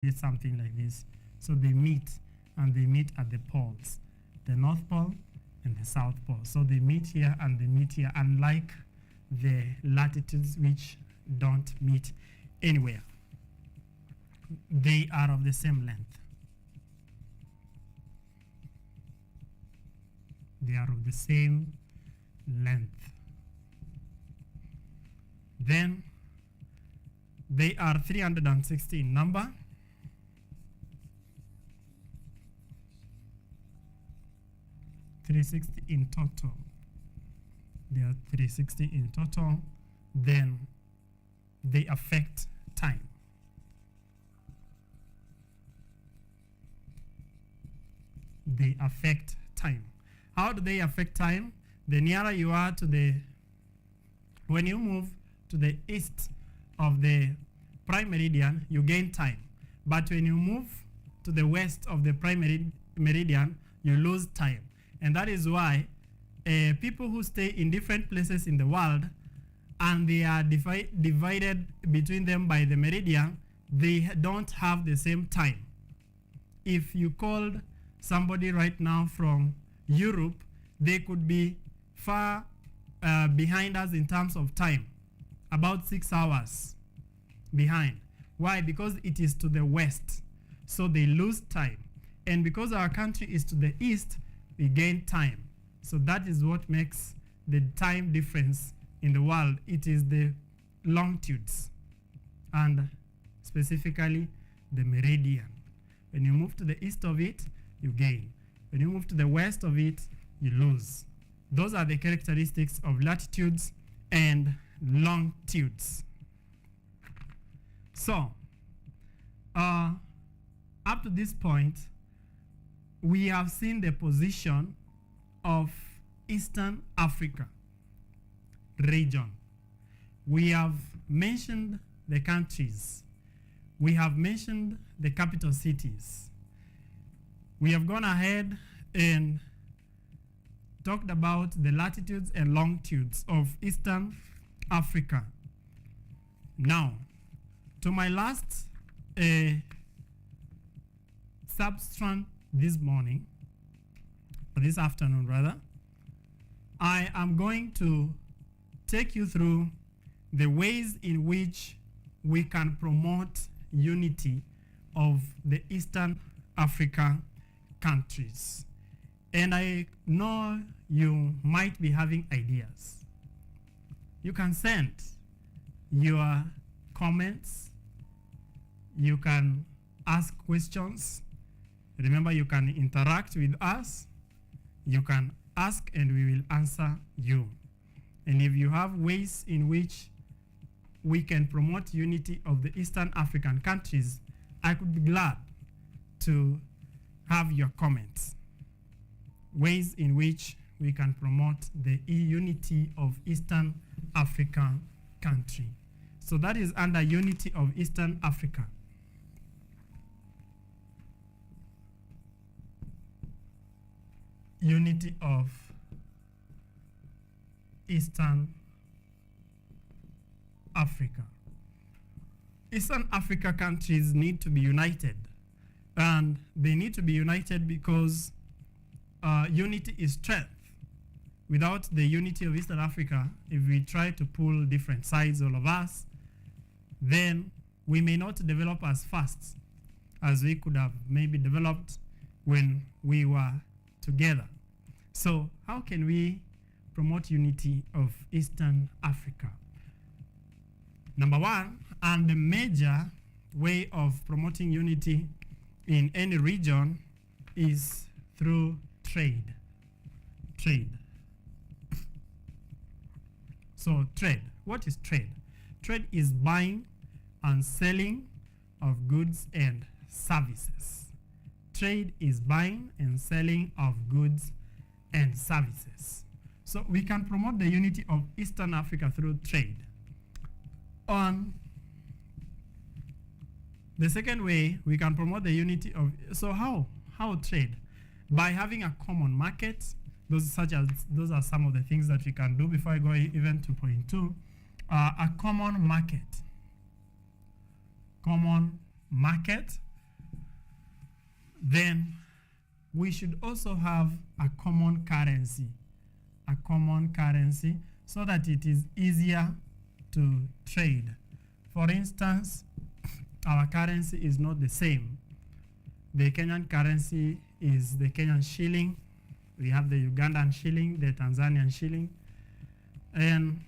It's something like this. So they meet, and they meet at the poles, the North Pole and the South Pole. So they meet here and they meet here, unlike the latitudes which don't meet anywhere. They are of the same length. They are of the same length. Then they are 360 in number. In total. They are 360 in total. Then they affect time. They affect time. How do they affect time? The nearer you are to the, when you move to the east of the prime meridian, you gain time. But when you move to the west of the prime meridian, you lose time. And that is why people who stay in different places in the world and they are divided between them by the meridian, they don't have the same time. If you called somebody right now from Europe, they could be far behind us in terms of time, about 6 hours behind. Why? Because it is to the west, so they lose time. And because our country is to the east, we gain time. So that is what makes the time difference in the world. It is the longitudes, and specifically the meridian. When you move to the east of it, you gain. When you move to the west of it, you lose. Those are the characteristics of latitudes and longitudes. So, up to this point, we have seen the position of Eastern Africa region. We have mentioned the countries. We have mentioned the capital cities. We have gone ahead and talked about the latitudes and longitudes of Eastern Africa. Now, to my last substrand this morning, or this afternoon rather, I am going to take you through the ways in which we can promote unity of the Eastern Africa countries. And I know you might be having ideas. You can send your comments. You can ask questions. Remember, you can interact with us. You can ask and we will answer you. And if you have ways in which we can promote unity of the Eastern African countries, I could be glad to have your comments. Ways in which we can promote the unity of Eastern African country. So that is under unity of Eastern Africa. Unity of Eastern Africa. Eastern Africa countries need to be united. And they need to be united because unity is strength. Without the unity of Eastern Africa, if we try to pull different sides, all of us, then we may not develop as fast as we could have maybe developed when we were together. So how can we promote unity of Eastern Africa? Number one, and the major way of promoting unity in any region is through trade. Trade. So trade. What is trade? Trade is buying and selling of goods and services. Trade is buying and selling of goods and services. So we can promote the unity of Eastern Africa through trade. On the second way, we can promote the unity of, so how trade? By having a common market. Those are some of the things that we can do before I go even to point two. A common market. Common market then we should also have a common currency, so that it is easier to trade. For instance, our currency is not the same. The Kenyan currency is the Kenyan shilling. We have the Ugandan shilling, the Tanzanian shilling, and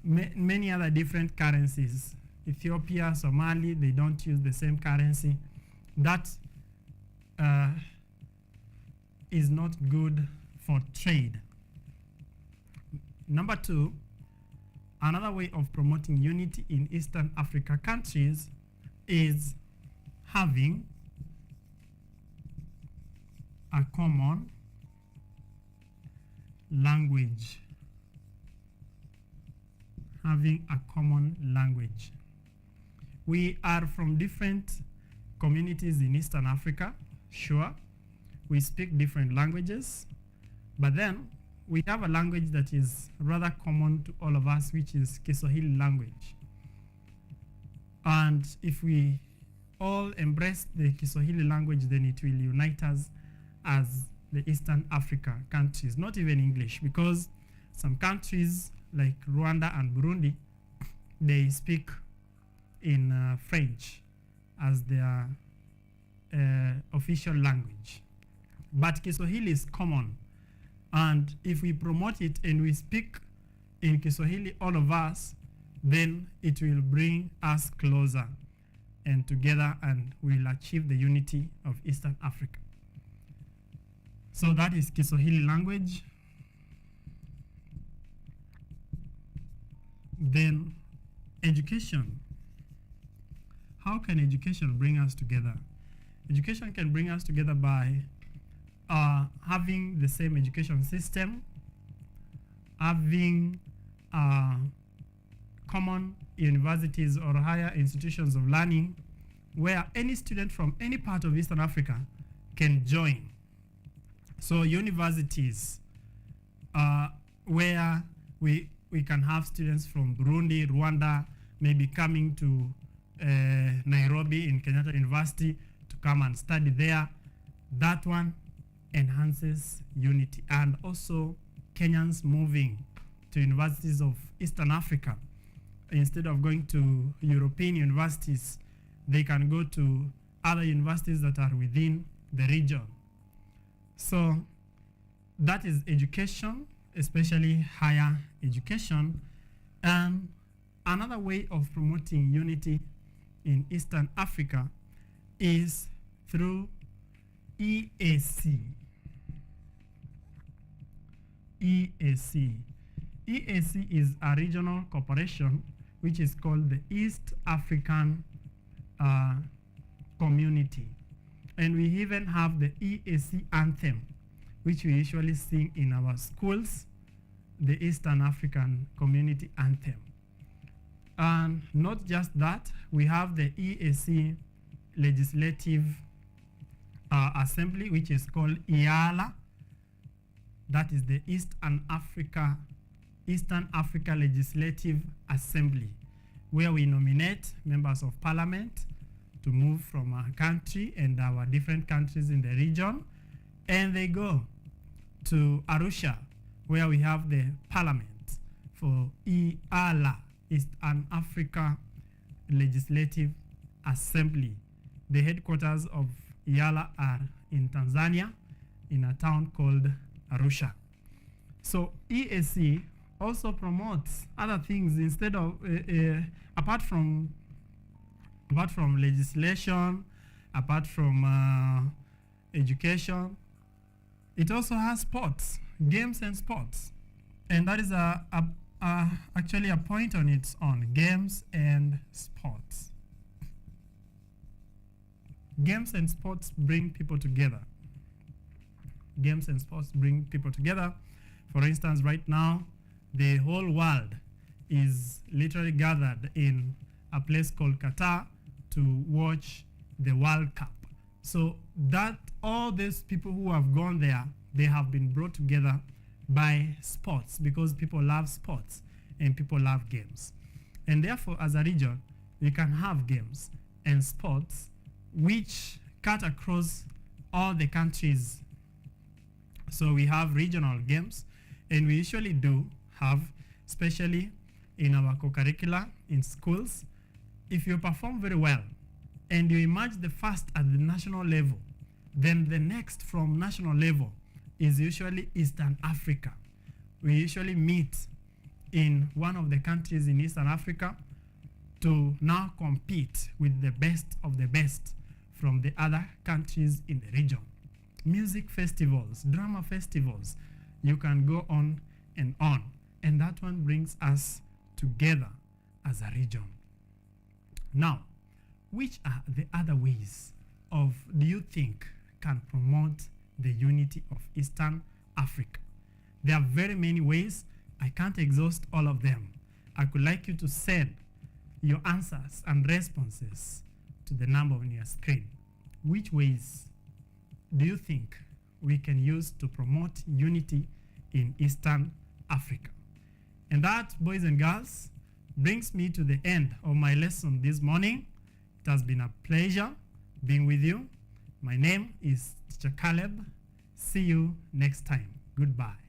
many other different currencies. Ethiopia, Somali, they don't use the same currency. That is not good for trade. Number two, another way of promoting unity in Eastern Africa countries is having a common language. Having a common language. We are from different communities in Eastern Africa, sure. We speak different languages, but then we have a language that is rather common to all of us, which is Kiswahili language. And if we all embrace the Kiswahili language, then it will unite us as the Eastern Africa countries, not even English, because some countries like Rwanda and Burundi, they speak in French as their official language. But Kiswahili is common. And if we promote it and we speak in Kiswahili, all of us, then it will bring us closer and together, and we'll achieve the unity of Eastern Africa. So that is Kiswahili language. Then education. How can education bring us together? Education can bring us together by having the same education system, having common universities or higher institutions of learning where any student from any part of Eastern Africa can join. So universities where we can have students from Burundi, Rwanda, maybe coming to Nairobi in Kenyatta University to come and study there. That one enhances unity. And also Kenyans moving to universities of Eastern Africa. Instead of going to European universities, they can go to other universities that are within the region. So that is education, especially higher education. And another way of promoting unity in Eastern Africa is through EAC. EAC. EAC is a regional corporation which is called the East African Community. And we even have the EAC anthem, which we usually sing in our schools, the Eastern African Community Anthem. And not just that, we have the EAC Legislative Assembly, which is called IALA. That is the Eastern Africa Legislative Assembly, where we nominate members of parliament to move from our country and our different countries in the region, and they go to Arusha, where we have the parliament for IALA, Eastern Africa Legislative Assembly. The headquarters of IALA are in Tanzania, in a town called Arusha. So EAC also promotes other things instead of apart from legislation, apart from education. It also has sports, games and sports, and that is actually a point on its own: games and sports. Games and sports bring people together. Games and sports bring people together. For instance, right now, the whole world is literally gathered in a place called Qatar to watch the World Cup. So that all these people who have gone there, they have been brought together by sports, because people love sports and people love games. And therefore, as a region, we can have games and sports which cut across all the countries. So we have regional games, and we usually do have, especially in our co-curricular in schools, if you perform very well and you emerge the first at the national level, then the next from national level is usually Eastern Africa. We usually meet in one of the countries in Eastern Africa to now compete with the best of the best from the other countries in the region. Music festivals, drama festivals, you can go on, and that one brings us together as a region. Now, which are the other ways do you think can promote the unity of Eastern Africa? There are very many ways. I can't exhaust all of them. I could like you to send your answers and responses to the number on your screen. Which ways do you think we can use to promote unity in Eastern Africa? And that, boys and girls, brings me to the end of my lesson this morning. It has been a pleasure being with you. My name is Teacher Caleb. See you next time. Goodbye.